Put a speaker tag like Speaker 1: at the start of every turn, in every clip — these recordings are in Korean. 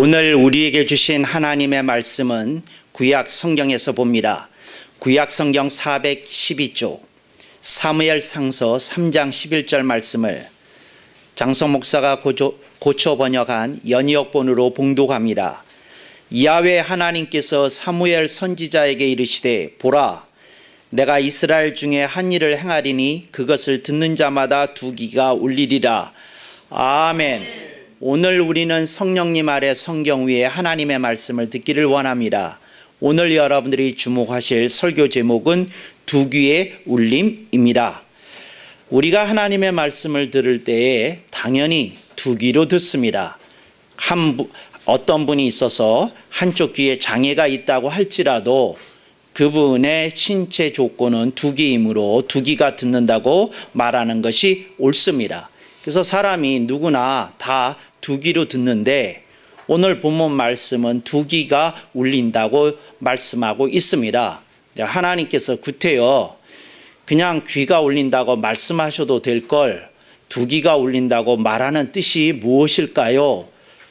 Speaker 1: 오늘 우리에게 주신 하나님의 말씀은 구약 성경에서 봅니다. 구약 성경 412쪽 사무엘상서 3장 11절 말씀을 장성 목사가 고쳐 번역한 연이역본으로 봉독합니다. 야훼 하나님께서 사무엘 선지자에게 이르시되 보라, 내가 이스라엘 중에 한 일을 행하리니 그것을 듣는 자마다 두 귀가 울리리라. 아멘. 오늘 우리는 성령님 아래 성경 위에 하나님의 말씀을 듣기를 원합니다. 오늘 여러분들이 주목하실 설교 제목은 두 귀의 울림입니다. 우리가 하나님의 말씀을 들을 때에 당연히 두 귀로 듣습니다. 어떤 분이 있어서 한쪽 귀에 장애가 있다고 할지라도 그분의 신체 조건은 두 귀이므로 두 귀가 듣는다고 말하는 것이 옳습니다. 그래서 사람이 누구나 다 두 귀로 듣는데 오늘 본문 말씀은 두 귀가 울린다고 말씀하고 있습니다. 하나님께서 구태여 그냥 귀가 울린다고 말씀하셔도 될 걸 두 귀가 울린다고 말하는 뜻이 무엇일까요?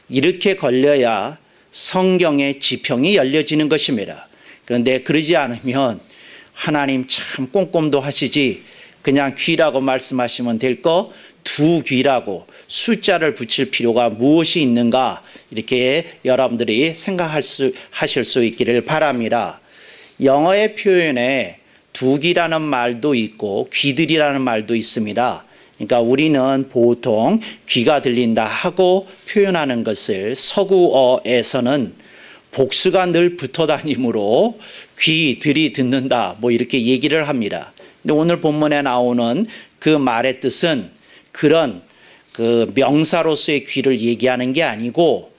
Speaker 1: 이렇게 걸려야 성경의 지평이 열려지는 것입니다. 그런데 그러지 않으면 하나님 참 꼼꼼도 하시지 그냥 귀라고 말씀하시면 될 거 두 귀라고 숫자를 붙일 필요가 무엇이 있는가, 이렇게 여러분들이 하실 수 있기를 바랍니다. 영어의 표현에 두 귀라는 말도 있고 귀들이라는 말도 있습니다. 그러니까 우리는 보통 귀가 들린다 하고 표현하는 것을 서구어에서는 복수가 늘 붙어 다니므로 귀들이 듣는다 이렇게 얘기를 합니다. 근데 오늘 본문에 나오는 그 말의 뜻은 그런 그 명사로서의 귀를 얘기하는 게 아니고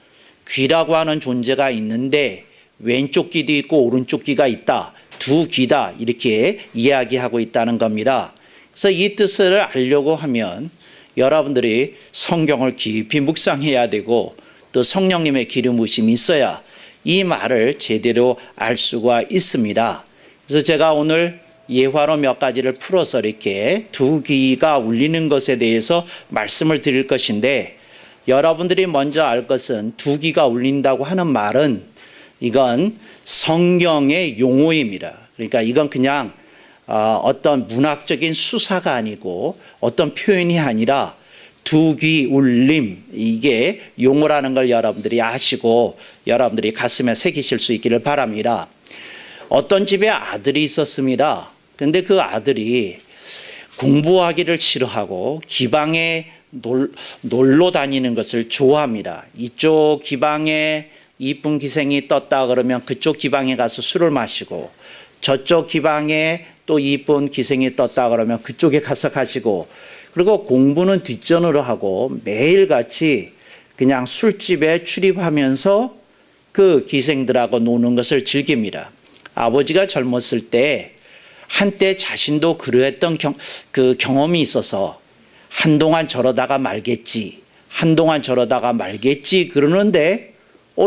Speaker 1: 귀라고 하는 존재가 있는데 왼쪽 귀도 있고 오른쪽 귀가 있다, 두 귀다, 이렇게 이야기하고 있다는 겁니다. 그래서 이 뜻을 알려고 하면 여러분들이 성경을 깊이 묵상해야 되고 또 성령님의 기름 부으심이 있어야 이 말을 제대로 알 수가 있습니다. 그래서 제가 오늘 예화로 몇 가지를 풀어서 이렇게 두 귀가 울리는 것에 대해서 말씀을 드릴 것인데, 여러분들이 먼저 알 것은 두 귀가 울린다고 하는 말은 이건 성경의 용어입니다. 그러니까 이건 그냥 어떤 문학적인 수사가 아니고 어떤 표현이 아니라 두 귀 울림, 이게 용어라는 걸 여러분들이 아시고 여러분들이 가슴에 새기실 수 있기를 바랍니다. 어떤 집에 아들이 있었습니다. 근데 그 아들이 공부하기를 싫어하고 기방에 놀러 다니는 것을 좋아합니다. 이쪽 기방에 이쁜 기생이 떴다 그러면 그쪽 기방에 가서 술을 마시고, 저쪽 기방에 또 이쁜 기생이 떴다 그러면 그쪽에 가서 가시고, 그리고 공부는 뒷전으로 하고 매일같이 그냥 술집에 출입하면서 그 기생들하고 노는 것을 즐깁니다. 아버지가 젊었을 때 한때 자신도 그러했던 경험이 있어서 한동안 저러다가 말겠지 그러는데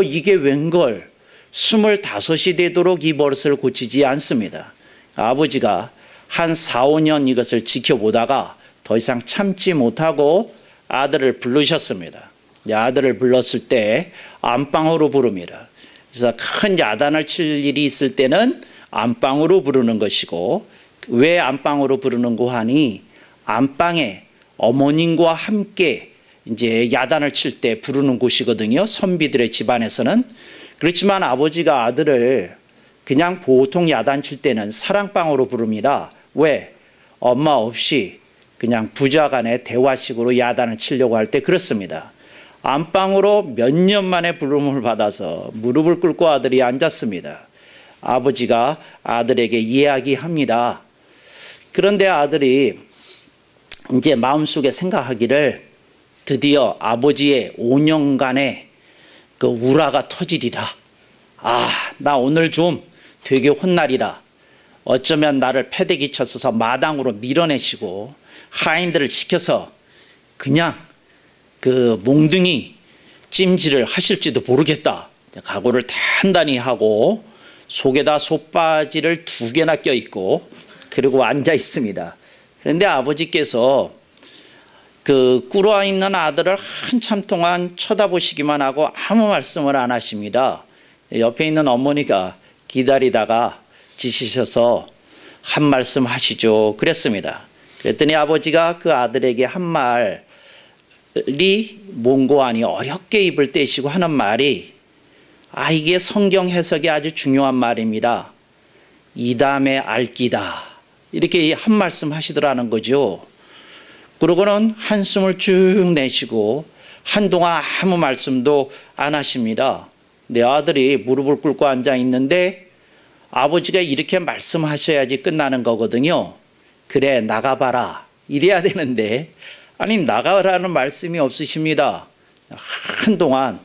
Speaker 1: 이게 웬걸 25이 되도록 이 버릇을 고치지 않습니다. 아버지가 한 4, 5년 이것을 지켜보다가 더 이상 참지 못하고 아들을 부르셨습니다. 아들을 불렀을 때 안방으로 부릅니다. 그래서 큰 야단을 칠 일이 있을 때는 안방으로 부르는 것이고, 왜 안방으로 부르는고 하니 안방에 어머님과 함께 이제 야단을 칠 때 부르는 곳이거든요. 선비들의 집안에서는. 그렇지만 아버지가 아들을 그냥 보통 야단 칠 때는 사랑방으로 부릅니다. 왜? 엄마 없이 그냥 부자간의 대화식으로 야단을 치려고 할 때 그렇습니다. 안방으로 몇 년 만에 부름을 받아서 무릎을 꿇고 아들이 앉았습니다. 아버지가 아들에게 이야기합니다. 그런데 아들이 이제 마음속에 생각하기를 드디어 아버지의 5년간의 그 우라가 터지리라. 나 오늘 좀 되게 혼나리라. 어쩌면 나를 패대기 쳐서 마당으로 밀어내시고 하인들을 시켜서 그냥 그 몽둥이 찜질을 하실지도 모르겠다. 각오를 단단히 하고 속에다 솥바지를 2개나 껴있고 그리고 앉아 있습니다. 그런데 아버지께서 그 꿇어 있는 아들을 한참 동안 쳐다보시기만 하고 아무 말씀을 안 하십니다. 옆에 있는 어머니가 기다리다가 지치셔서 한 말씀 하시죠. 그랬습니다. 그랬더니 아버지가 그 아들에게 한 말이 몽고하니 어렵게 입을 떼시고 하는 말이 이게 성경 해석이 아주 중요한 말입니다. 이담의 알기다. 이렇게 한 말씀 하시더라는 거죠. 그러고는 한숨을 쭉 내쉬고 한동안 아무 말씀도 안 하십니다. 내 아들이 무릎을 꿇고 앉아 있는데 아버지가 이렇게 말씀하셔야지 끝나는 거거든요. 그래, 나가봐라. 이래야 되는데, 아니, 나가라는 말씀이 없으십니다. 한동안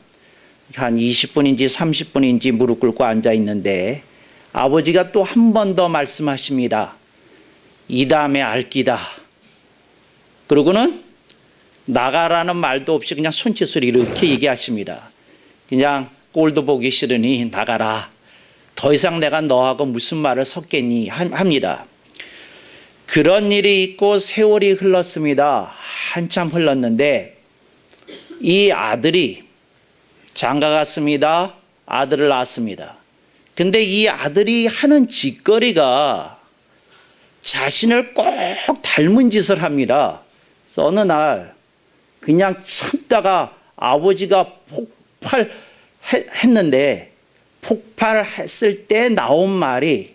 Speaker 1: 한 20분인지 30분인지 무릎 꿇고 앉아 있는데 아버지가 또 한 번 더 말씀하십니다. 이담의 알기다. 그러고는 나가라는 말도 없이 그냥 손짓으로 이렇게 얘기하십니다. 그냥 꼴도 보기 싫으니 나가라. 더 이상 내가 너하고 무슨 말을 섞겠니 합니다. 그런 일이 있고 세월이 흘렀습니다. 한참 흘렀는데 이 아들이 장가 갔습니다. 아들을 낳았습니다. 근데 이 아들이 하는 짓거리가 자신을 꼭 닮은 짓을 합니다. 그래서 어느 날 그냥 참다가 아버지가 폭발했는데 폭발했을 때 나온 말이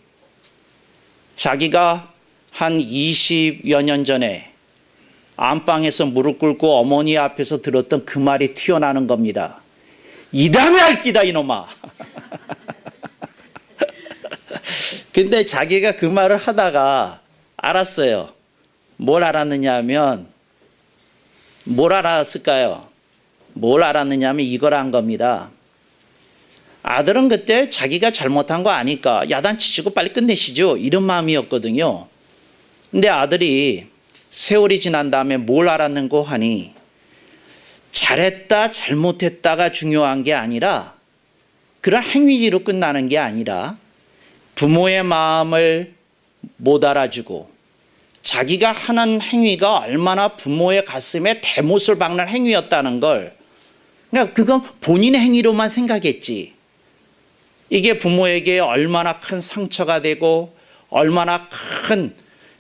Speaker 1: 자기가 한 20여 년 전에 안방에서 무릎 꿇고 어머니 앞에서 들었던 그 말이 튀어나오는 겁니다. 이담의 알기다 이놈아. 근데 자기가 그 말을 하다가 알았어요. 뭘 알았느냐 하면 뭘 알았을까요? 뭘 알았느냐 하면 이걸 한 겁니다. 아들은 그때 자기가 잘못한 거 아니까 야단치시고 빨리 끝내시죠. 이런 마음이었거든요. 근데 아들이 세월이 지난 다음에 뭘 알았는고 하니 잘했다 잘못했다가 중요한 게 아니라 그런 행위지로 끝나는 게 아니라 부모의 마음을 못 알아주고 자기가 하는 행위가 얼마나 부모의 가슴에 대못을 박는 행위였다는 걸, 그러니까 그건 본인의 행위로만 생각했지 이게 부모에게 얼마나 큰 상처가 되고 얼마나 큰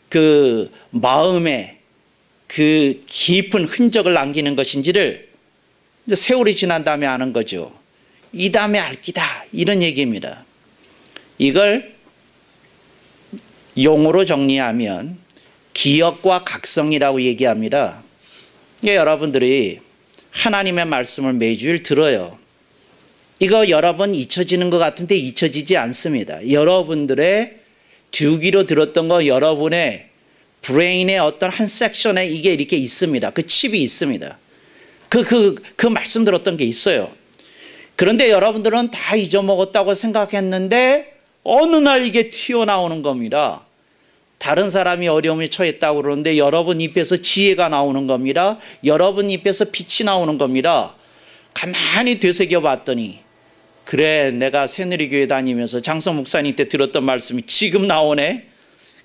Speaker 1: 그 마음에 그 깊은 흔적을 남기는 것인지를 세월이 지난 다음에 아는 거죠. 이 다음에 알기다 이런 얘기입니다. 이걸 용어로 정리하면 기억과 각성이라고 얘기합니다. 여러분들이 하나님의 말씀을 매주일 들어요. 이거 여러 번 잊혀지는 것 같은데 잊혀지지 않습니다. 여러분들의 듀기로 들었던 거 여러분의 브레인의 어떤 한 섹션에 이게 이렇게 있습니다. 그 칩이 있습니다. 그 말씀 들었던 게 있어요. 그런데 여러분들은 다 잊어먹었다고 생각했는데 어느 날 이게 튀어나오는 겁니다. 다른 사람이 어려움에 처했다고 그러는데 여러분 입에서 지혜가 나오는 겁니다. 여러분 입에서 빛이 나오는 겁니다. 가만히 되새겨 봤더니 그래, 내가 새누리교회 다니면서 장성 목사님 때 들었던 말씀이 지금 나오네.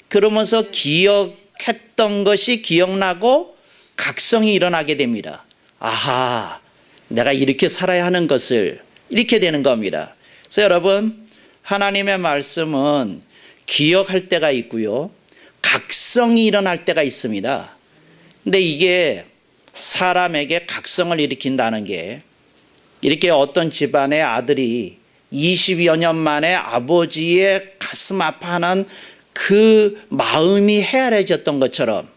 Speaker 1: 그러면서 기억했던 것이 기억나고 각성이 일어나게 됩니다. 아하, 내가 이렇게 살아야 하는 것을 이렇게 되는 겁니다. 그래서 여러분, 하나님의 말씀은 기억할 때가 있고요, 각성이 일어날 때가 있습니다. 근데 이게 사람에게 각성을 일으킨다는 게 이렇게 어떤 집안의 아들이 20여 년 만에 아버지의 가슴 아파하는 그 마음이 헤아려졌던 것처럼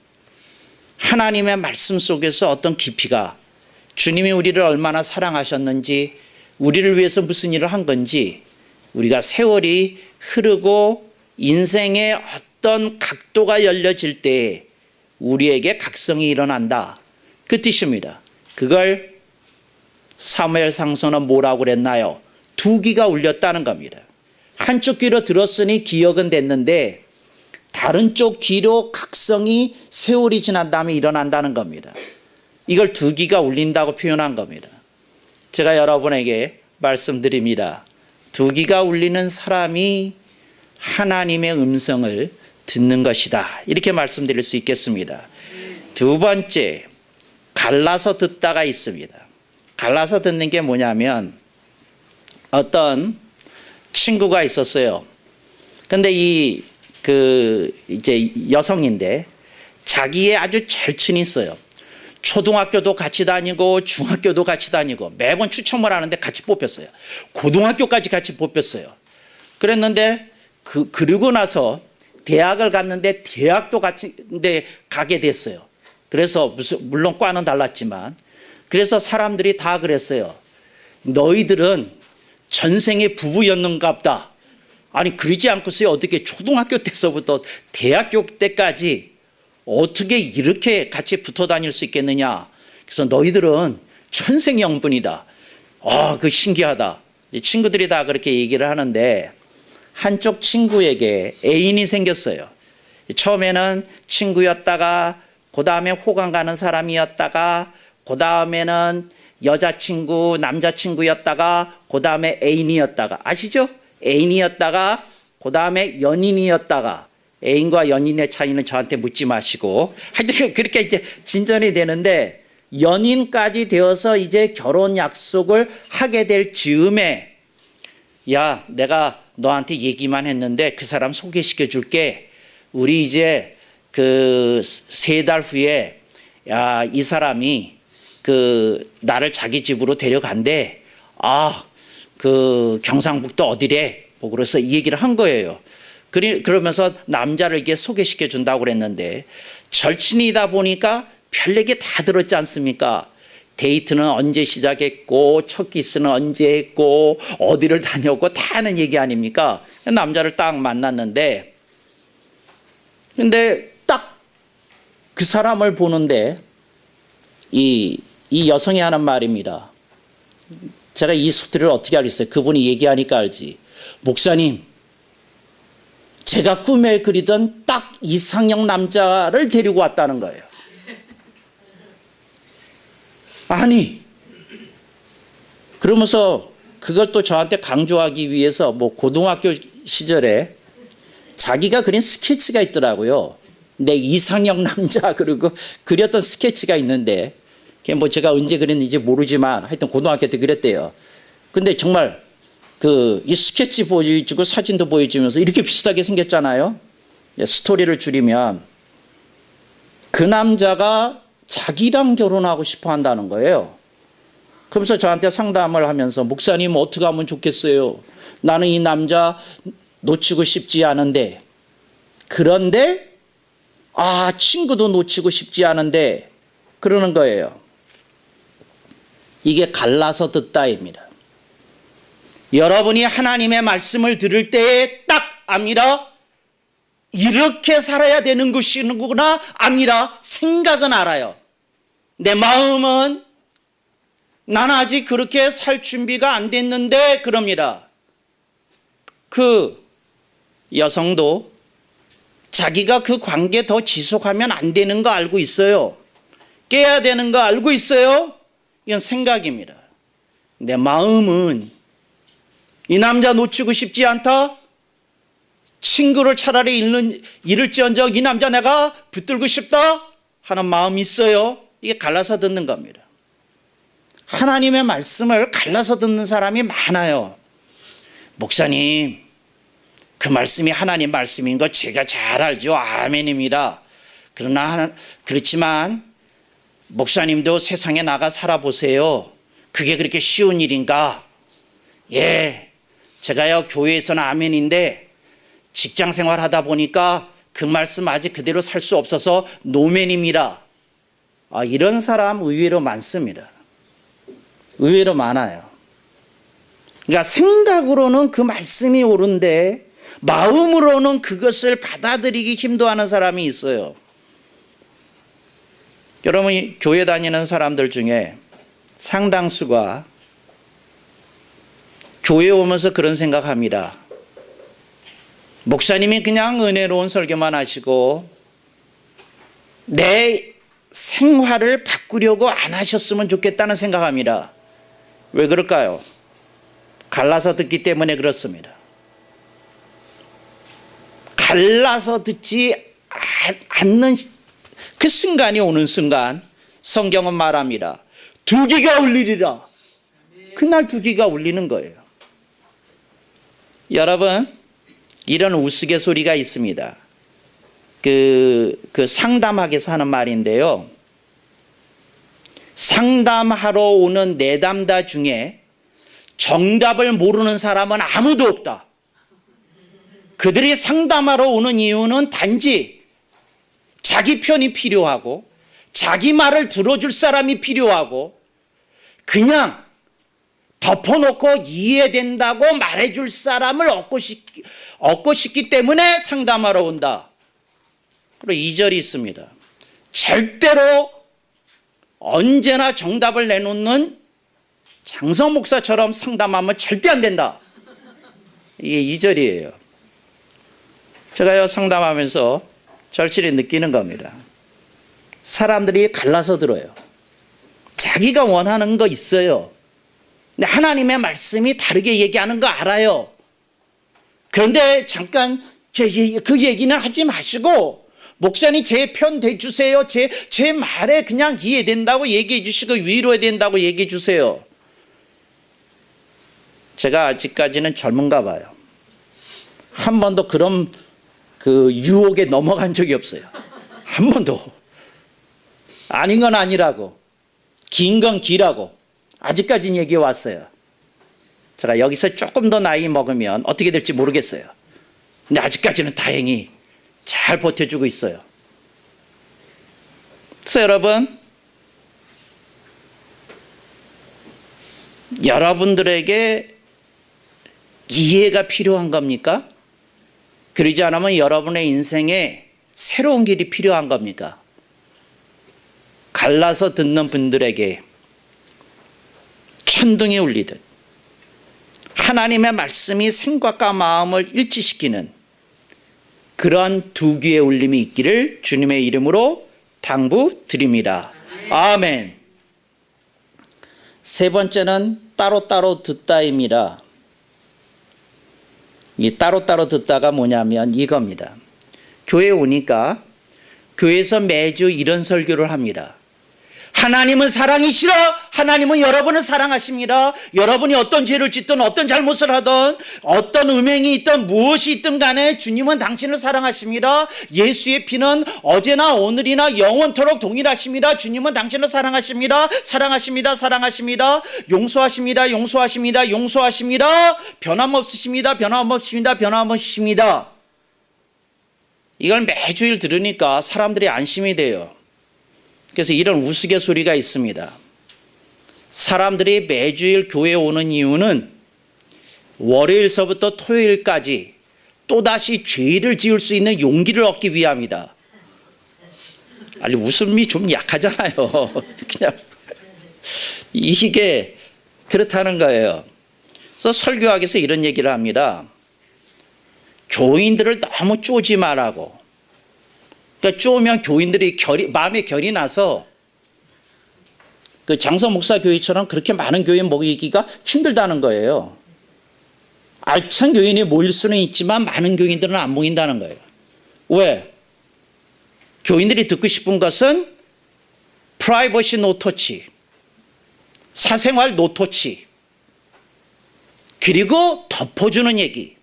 Speaker 1: 하나님의 말씀 속에서 어떤 깊이가, 주님이 우리를 얼마나 사랑하셨는지, 우리를 위해서 무슨 일을 한 건지, 우리가 세월이 흐르고 인생의 어떤 각도가 열려질 때 우리에게 각성이 일어난다, 그 뜻입니다. 그걸 사무엘상서는 뭐라고 그랬나요? 두 귀가 울렸다는 겁니다. 한쪽 귀로 들었으니 기억은 됐는데 다른 쪽 귀로 각성이 세월이 지난 다음에 일어난다는 겁니다. 이걸 두 귀가 울린다고 표현한 겁니다. 제가 여러분에게 말씀드립니다. 두 귀가 울리는 사람이 하나님의 음성을 듣는 것이다, 이렇게 말씀드릴 수 있겠습니다. 두 번째, 갈라서 듣다가 있습니다. 갈라서 듣는 게 뭐냐면 어떤 친구가 있었어요. 근데 이제 여성인데 자기의 아주 절친이 있어요. 초등학교도 같이 다니고 중학교도 같이 다니고 매번 추첨을 하는데 같이 뽑혔어요. 고등학교까지 같이 뽑혔어요. 그랬는데 그러고 나서 대학을 갔는데 대학도 같이 가게 됐어요. 그래서 물론 과는 달랐지만 그래서 사람들이 다 그랬어요. 너희들은 전생의 부부였는가 보다. 아니 그러지 않고서야 어떻게 초등학교 때서부터 대학교 때까지 어떻게 이렇게 같이 붙어 다닐 수 있겠느냐. 그래서 너희들은 천생연분이다. 그 신기하다. 친구들이 다 그렇게 얘기를 하는데 한쪽 친구에게 애인이 생겼어요. 처음에는 친구였다가 그 다음에 호감 가는 사람이었다가 그 다음에는 여자친구, 남자친구였다가 그 다음에 애인이었다가 아시죠? 애인이었다가 그 다음에 연인이었다가 애인과 연인의 차이는 저한테 묻지 마시고 하여튼 그렇게 이제 진전이 되는데 연인까지 되어서 이제 결혼 약속을 하게 될 즈음에 야 내가 너한테 얘기만 했는데 그 사람 소개시켜 줄게. 우리 이제 그 3달 후에 야 이 사람이 나를 자기 집으로 데려간대. 그 경상북도 어디래? 뭐 그래서 이 얘기를 한 거예요. 그러면서 남자를 이게 소개시켜 준다고 그랬는데 절친이다 보니까 별 얘기 다 들었지 않습니까? 데이트는 언제 시작했고 첫 키스는 언제 했고 어디를 다녔고 다 하는 얘기 아닙니까? 남자를 딱 만났는데 근데 딱 그 사람을 보는데 이 여성이 하는 말입니다. 제가 이 스토리를 어떻게 알겠어요? 그분이 얘기하니까 알지. 목사님, 제가 꿈에 그리던 딱 이상형 남자를 데리고 왔다는 거예요. 아니, 그러면서 그걸 또 저한테 강조하기 위해서 뭐 고등학교 시절에 자기가 그린 스케치가 있더라고요. 내 이상형 남자 그리고 그렸던 스케치가 있는데 그게 뭐 제가 언제 그렸는지 모르지만 하여튼 고등학교 때 그랬대요. 근데 정말 이 스케치 보여주고 사진도 보여주면서 이렇게 비슷하게 생겼잖아요. 스토리를 줄이면 그 남자가 자기랑 결혼하고 싶어 한다는 거예요. 그러면서 저한테 상담을 하면서 목사님 어떻게 하면 좋겠어요? 나는 이 남자 놓치고 싶지 않은데 그런데 친구도 놓치고 싶지 않은데 그러는 거예요. 이게 갈라서 듣다입니다. 여러분이 하나님의 말씀을 들을 때에 딱 압니다. 이렇게 살아야 되는 것이구나 압니다. 생각은 알아요. 내 마음은 난 아직 그렇게 살 준비가 안 됐는데 그럽니다. 그 여성도 자기가 그 관계 더 지속하면 안 되는 거 알고 있어요. 깨야 되는 거 알고 있어요. 이건 생각입니다. 내 마음은 이 남자 놓치고 싶지 않다. 친구를 차라리 잃을지언정 이 남자 내가 붙들고 싶다 하는 마음이 있어요. 이게 갈라서 듣는 겁니다. 하나님의 말씀을 갈라서 듣는 사람이 많아요. 목사님, 그 말씀이 하나님 말씀인 거 제가 잘 알죠. 아멘입니다. 그렇지만 목사님도 세상에 나가 살아보세요. 그게 그렇게 쉬운 일인가? 예, 제가요 교회에서는 아멘인데 직장 생활하다 보니까 그 말씀 아직 그대로 살 수 없어서 노멘입니다. 이런 사람 의외로 많습니다. 의외로 많아요. 그러니까 생각으로는 그 말씀이 옳은데 마음으로는 그것을 받아들이기 힘들어하는 사람이 있어요. 여러분이 교회 다니는 사람들 중에 상당수가 교회 오면서 그런 생각합니다. 목사님이 그냥 은혜로운 설교만 하시고 내 생활을 바꾸려고 안 하셨으면 좋겠다는 생각합니다. 왜 그럴까요? 갈라서 듣기 때문에 그렇습니다. 갈라서 듣지 않는 그 순간이 오는 순간 성경은 말합니다. 두기가 울리리라. 그날 두기가 울리는 거예요. 여러분, 이런 우스갯소리가 있습니다. 그 상담학에서 하는 말인데요. 상담하러 오는 내담자 중에 정답을 모르는 사람은 아무도 없다. 그들이 상담하러 오는 이유는 단지 자기 편이 필요하고 자기 말을 들어줄 사람이 필요하고 그냥 덮어놓고 이해된다고 말해줄 사람을 얻고 싶기 때문에 상담하러 온다. 그리고 2절이 있습니다. 절대로 언제나 정답을 내놓는 장성 목사처럼 상담하면 절대 안 된다. 이게 2절이에요. 제가요 상담하면서 절실히 느끼는 겁니다. 사람들이 갈라서 들어요. 자기가 원하는 거 있어요. 근데 하나님의 말씀이 다르게 얘기하는 거 알아요. 그런데 잠깐 그 얘기는 하지 마시고 목사님 제 편 대주세요. 제 말에 그냥 이해된다고 얘기해 주시고 위로해야 된다고 얘기해 주세요. 제가 아직까지는 젊은가 봐요. 한 번도 그런 그 유혹에 넘어간 적이 없어요. 한 번도. 아닌 건 아니라고. 긴 건 기라고. 아직까지는 얘기해 왔어요. 제가 여기서 조금 더 나이 먹으면 어떻게 될지 모르겠어요. 근데 아직까지는 다행히 잘 버텨주고 있어요. 그래서 여러분, 여러분들에게 이해가 필요한 겁니까? 그러지 않으면 여러분의 인생에 새로운 길이 필요한 겁니까? 갈라서 듣는 분들에게 천둥이 울리듯 하나님의 말씀이 생각과 마음을 일치시키는 그런 두 귀의 울림이 있기를 주님의 이름으로 당부드립니다. 아멘. 세 번째는 따로따로 듣다입니다. 이 따로따로 듣다가 뭐냐면 이겁니다. 교회에 오니까 교회에서 매주 이런 설교를 합니다. 하나님은 사랑이시라. 하나님은 여러분을 사랑하십니다. 여러분이 어떤 죄를 짓든 어떤 잘못을 하든 어떤 음행이 있든 무엇이 있든 간에 주님은 당신을 사랑하십니다. 예수의 피는 어제나 오늘이나 영원토록 동일하십니다. 주님은 당신을 사랑하십니다. 사랑하십니다. 사랑하십니다. 용서하십니다. 용서하십니다. 용서하십니다. 변함없으십니다. 변함없으십니다. 변함없으십니다. 이걸 매주일 들으니까 사람들이 안심이 돼요. 그래서 이런 우스갯소리가 있습니다. 사람들이 매주일 교회에 오는 이유는 월요일서부터 토요일까지 또다시 죄를 지을 수 있는 용기를 얻기 위함이다. 아니 웃음이 좀 약하잖아요. 그냥 이게 그렇다는 거예요. 그래서 설교학에서 이런 얘기를 합니다. 교인들을 너무 쪼지 말라고. 그러니까 쪼면 교인들이 마음에 결이 나서 그 장성 목사 교회처럼 그렇게 많은 교회 모이기가 힘들다는 거예요. 알찬 교인이 모일 수는 있지만 많은 교인들은 안 모인다는 거예요. 왜? 교인들이 듣고 싶은 것은 프라이버시 노터치, 사생활 노터치, 그리고 덮어주는 얘기.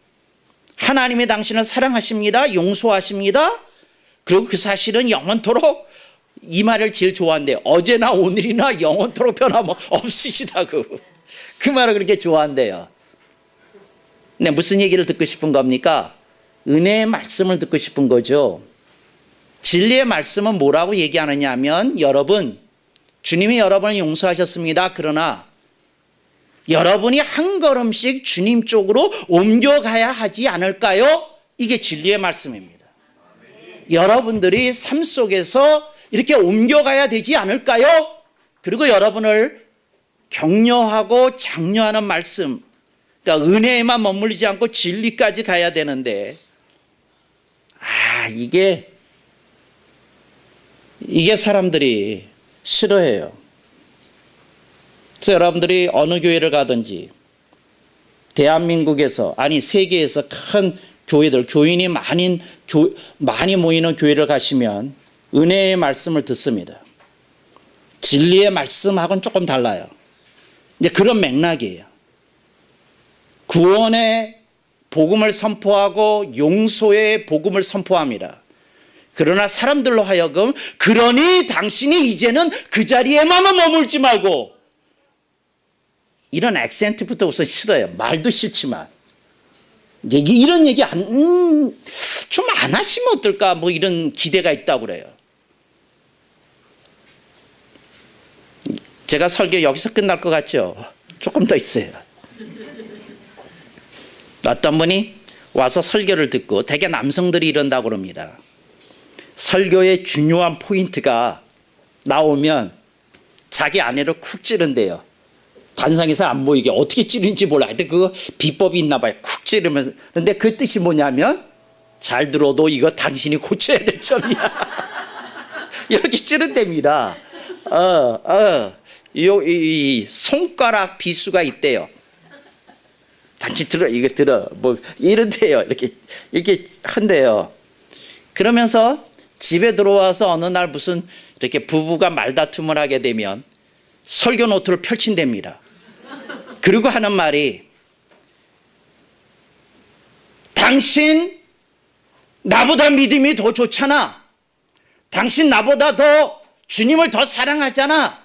Speaker 1: 하나님이 당신을 사랑하십니다. 용서하십니다. 그리고 그 사실은 영원토록 이 말을 제일 좋아한대요. 어제나 오늘이나 영원토록 변함없으시다고. 그 말을 그렇게 좋아한대요. 근데 무슨 얘기를 듣고 싶은 겁니까? 은혜의 말씀을 듣고 싶은 거죠. 진리의 말씀은 뭐라고 얘기하느냐 하면 여러분, 주님이 여러분을 용서하셨습니다. 그러나 여러분이 한 걸음씩 주님 쪽으로 옮겨가야 하지 않을까요? 이게 진리의 말씀입니다. 여러분들이 삶 속에서 이렇게 옮겨가야 되지 않을까요? 그리고 여러분을 격려하고 장려하는 말씀, 그러니까 은혜에만 머물리지 않고 진리까지 가야 되는데 이게 사람들이 싫어해요. 그래서 여러분들이 어느 교회를 가든지 대한민국에서 아니 세계에서 큰 교회들, 교인이 많이 모이는 교회를 가시면 은혜의 말씀을 듣습니다. 진리의 말씀하고는 조금 달라요. 이제 그런 맥락이에요. 구원의 복음을 선포하고 용서의 복음을 선포합니다. 그러나 사람들로 하여금 그러니 당신이 이제는 그 자리에만 머물지 말고, 이런 액센트부터 우선 싫어요. 말도 싫지만 이런 얘기 좀 안 하시면 어떨까, 뭐 이런 기대가 있다고 그래요. 제가 설교 여기서 끝날 것 같죠? 조금 더 있어요. 어떤 분이 와서 설교를 듣고, 대개 남성들이 이런다고 그럽니다. 설교의 중요한 포인트가 나오면 자기 아내를 쿡 찌른대요. 단상에서 안 보이게 어떻게 찌르는지 몰라. 근데 그거 비법이 있나 봐요. 쿡 찌르면서. 근데 그 뜻이 뭐냐면, 잘 들어도 이거 당신이 고쳐야 될 점이야. 이렇게 찌른답니다. 이 손가락 비수가 있대요. 당신 들어, 이거 들어, 뭐 이런데요. 이렇게 한대요. 그러면서 집에 들어와서 어느 날 무슨 이렇게 부부가 말다툼을 하게 되면 설교 노트를 펼친답니다. 그리고 하는 말이, 당신 나보다 믿음이 더 좋잖아. 당신 나보다 더 주님을 더 사랑하잖아.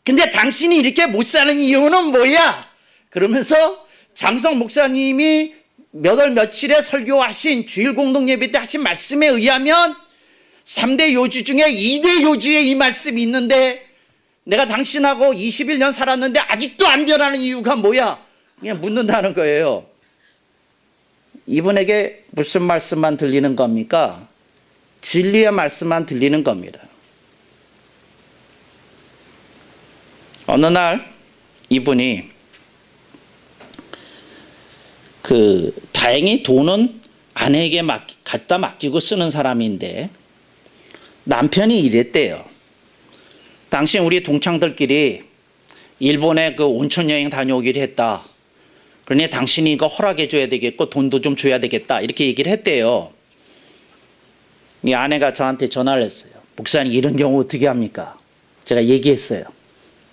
Speaker 1: 근데 당신이 이렇게 못 사는 이유는 뭐야? 그러면서 장성 목사님이 몇 월 며칠에 설교하신 주일 공동예배 때 하신 말씀에 의하면 3대 요주 중에 2대 요주에 이 말씀이 있는데, 내가 당신하고 21년 살았는데 아직도 안 변하는 이유가 뭐야? 그냥 묻는다는 거예요. 이분에게 무슨 말씀만 들리는 겁니까? 진리의 말씀만 들리는 겁니다. 어느 날 이분이 다행히 돈은 아내에게 갖다 맡기고 쓰는 사람인데, 남편이 이랬대요. 당신 우리 동창들끼리 일본에 그 온천 여행 다녀오기로 했다. 그러니 당신이 이거 허락해 줘야 되겠고 돈도 좀 줘야 되겠다. 이렇게 얘기를 했대요. 이 아내가 저한테 전화를 했어요. 목사님, 이런 경우 어떻게 합니까? 제가 얘기했어요.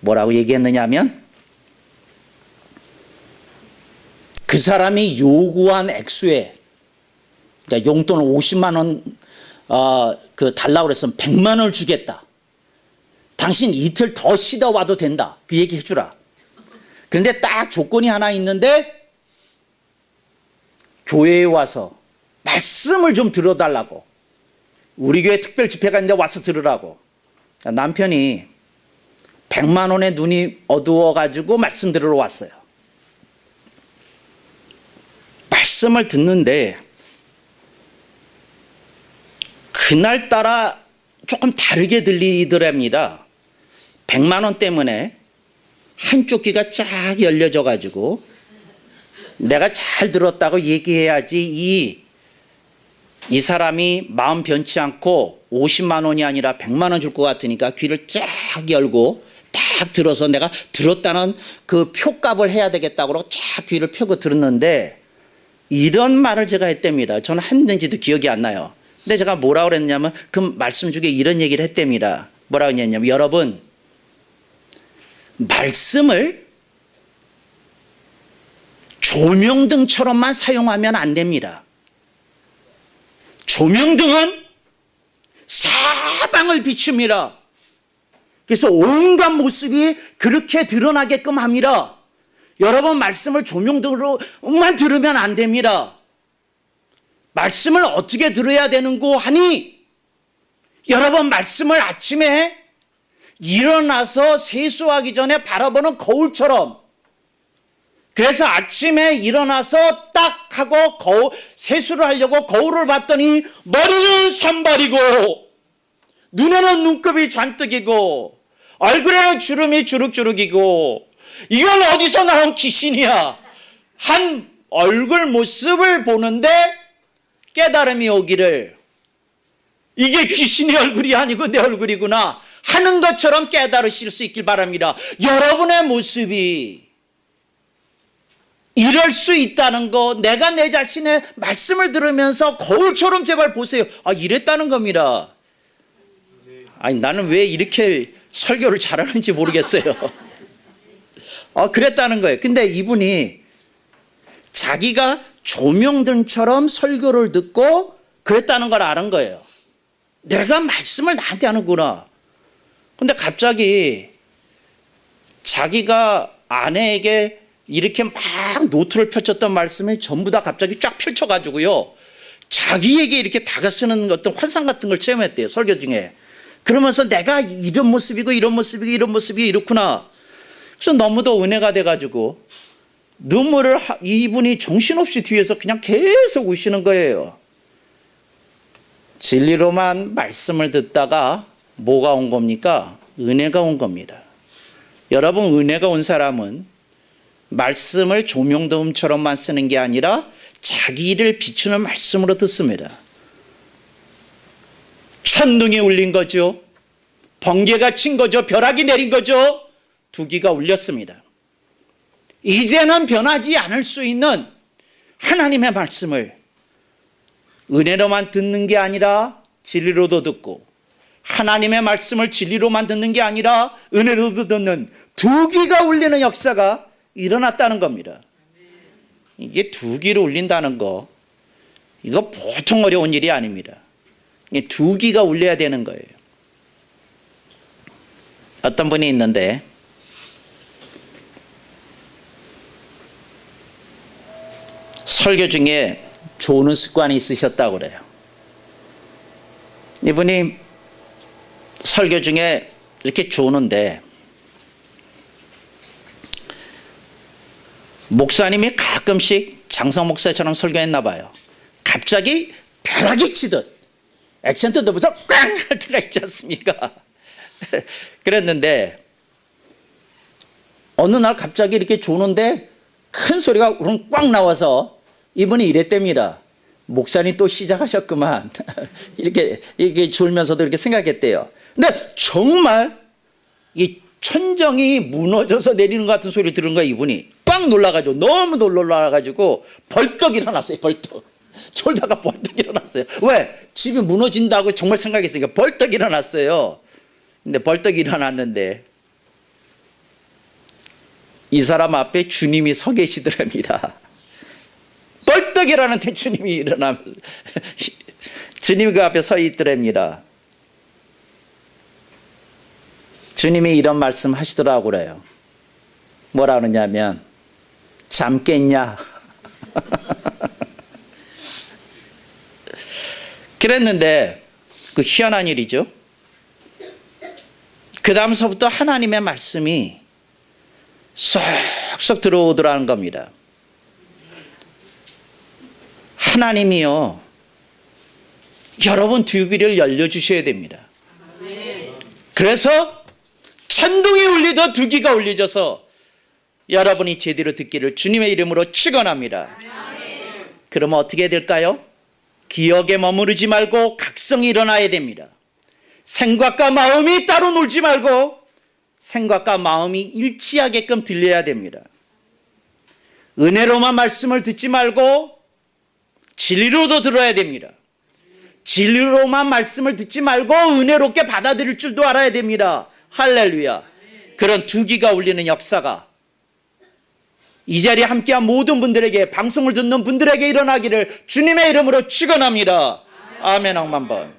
Speaker 1: 뭐라고 얘기했느냐 하면, 그 사람이 요구한 액수에, 그러니까 용돈을 50만 원 달라고 그랬으면 100만 원을 주겠다. 당신 이틀 더 쉬다 와도 된다. 그 얘기 해주라. 그런데 딱 조건이 하나 있는데, 교회에 와서 말씀을 좀 들어달라고. 우리 교회 특별 집회가 있는데 와서 들으라고. 남편이 100만 원에 눈이 어두워가지고 말씀 들으러 왔어요. 말씀을 듣는데 그날따라 조금 다르게 들리더랍니다. 100만 원 때문에 한쪽 귀가 쫙 열려져 가지고, 내가 잘 들었다고 얘기해야지 이 사람이 마음 변치 않고 50만 원이 아니라 100만 원 줄 것 같으니까 귀를 쫙 열고 딱 들어서 내가 들었다는 그 표값을 해야 되겠다고 그러고 쫙 귀를 펴고 들었는데, 이런 말을 제가 했답니다. 저는 했는지도 기억이 안 나요. 근데 제가 뭐라고 그랬냐면, 그 말씀 중에 이런 얘기를 했답니다. 뭐라고 했냐면, 여러분, 말씀을 조명등처럼만 사용하면 안 됩니다. 조명등은 사방을 비춥니다. 그래서 온갖 모습이 그렇게 드러나게끔 합니다. 여러분, 말씀을 조명등으로만 들으면 안 됩니다. 말씀을 어떻게 들어야 되는고 하니, 여러분, 말씀을 아침에 일어나서 세수하기 전에 바라보는 거울처럼, 그래서 아침에 일어나서 딱 하고 세수를 하려고 거울을 봤더니 머리는 산발이고 눈에는 눈곱이 잔뜩이고 얼굴에는 주름이 주룩주룩이고, 이건 어디서 나온 귀신이야? 한 얼굴 모습을 보는데 깨달음이 오기를, 이게 귀신의 얼굴이 아니고 내 얼굴이구나 하는 것처럼 깨달으실 수 있길 바랍니다. 여러분의 모습이 이럴 수 있다는 거, 내가 내 자신의 말씀을 들으면서 거울처럼 제발 보세요. 이랬다는 겁니다. 아니, 나는 왜 이렇게 설교를 잘하는지 모르겠어요. 그랬다는 거예요. 근데 이분이 자기가 조명등처럼 설교를 듣고 그랬다는 걸 아는 거예요. 내가 말씀을 나한테 하는구나. 근데 갑자기 자기가 아내에게 이렇게 막 노트를 펼쳤던 말씀이 전부 다 갑자기 쫙 펼쳐가지고요. 자기에게 이렇게 다가서는 어떤 환상 같은 걸 체험했대요. 설교 중에. 그러면서 내가 이런 모습이고 이런 모습이고 이런 모습이 이렇구나. 그래서 너무도 은혜가 돼가지고 눈물을 이분이 정신없이 뒤에서 그냥 계속 우시는 거예요. 진리로만 말씀을 듣다가 뭐가 온 겁니까? 은혜가 온 겁니다. 여러분, 은혜가 온 사람은 말씀을 조명도움처럼만 쓰는 게 아니라 자기를 비추는 말씀으로 듣습니다. 천둥이 울린 거죠. 번개가 친 거죠. 벼락이 내린 거죠. 두기가 울렸습니다. 이제는 변하지 않을 수 있는 하나님의 말씀을 은혜로만 듣는 게 아니라 진리로도 듣고, 하나님의 말씀을 진리로만 듣는 게 아니라 은혜로도 듣는 두기가 울리는 역사가 일어났다는 겁니다. 이게 두기를 울린다는 거, 이거 보통 어려운 일이 아닙니다. 이게 두기가 울려야 되는 거예요. 어떤 분이 있는데 설교 중에 조는 습관이 있으셨다고 그래요. 이분이 설교 중에 이렇게 조는데 목사님이 가끔씩 장성 목사처럼 설교했나 봐요. 갑자기 벼락이 치듯 액센트 넣어서 꽝 할 때가 있지 않습니까? 그랬는데 어느 날 갑자기 이렇게 조는데 큰 소리가 우렁 꽝 나와서 이분이 이랬답니다. 목사님 또 시작하셨구만. 이렇게 졸면서도 이렇게 생각했대요. 근데 정말 이 천정이 무너져서 내리는 것 같은 소리를 들은 거야. 이분이 꽉 놀라가지고, 너무 놀라가지고 벌떡 일어났어요. 벌떡 졸다가 벌떡 일어났어요. 왜? 집이 무너진다고 정말 생각했으니까 벌떡 일어났어요. 근데 벌떡 일어났는데 이 사람 앞에 주님이 서 계시더랍니다. 벌떡 일어났는데 주님이 일어나면서 주님이 그 앞에 서 있더랍니다. 주님이 이런 말씀 하시더라고 그래요. 뭐라 그러냐면, 잠 깼냐? 그랬는데 그 희한한 일이죠. 그 다음서부터 하나님의 말씀이 쏙쏙 들어오더라는 겁니다. 하나님이요, 여러분 두귀를 열려주셔야 됩니다. 그래서 천둥이 울리듯 두기가 울려져서 여러분이 제대로 듣기를 주님의 이름으로 축원합니다. 그러면 어떻게 될까요? 기억에 머무르지 말고 각성이 일어나야 됩니다. 생각과 마음이 따로 놀지 말고 생각과 마음이 일치하게끔 들려야 됩니다. 은혜로만 말씀을 듣지 말고 진리로도 들어야 됩니다. 진리로만 말씀을 듣지 말고 은혜롭게 받아들일 줄도 알아야 됩니다. 할렐루야. 그런 두기가 울리는 역사가 이 자리에 함께한 모든 분들에게, 방송을 듣는 분들에게 일어나기를 주님의 이름으로 축원합니다. 아멘. 억만 번.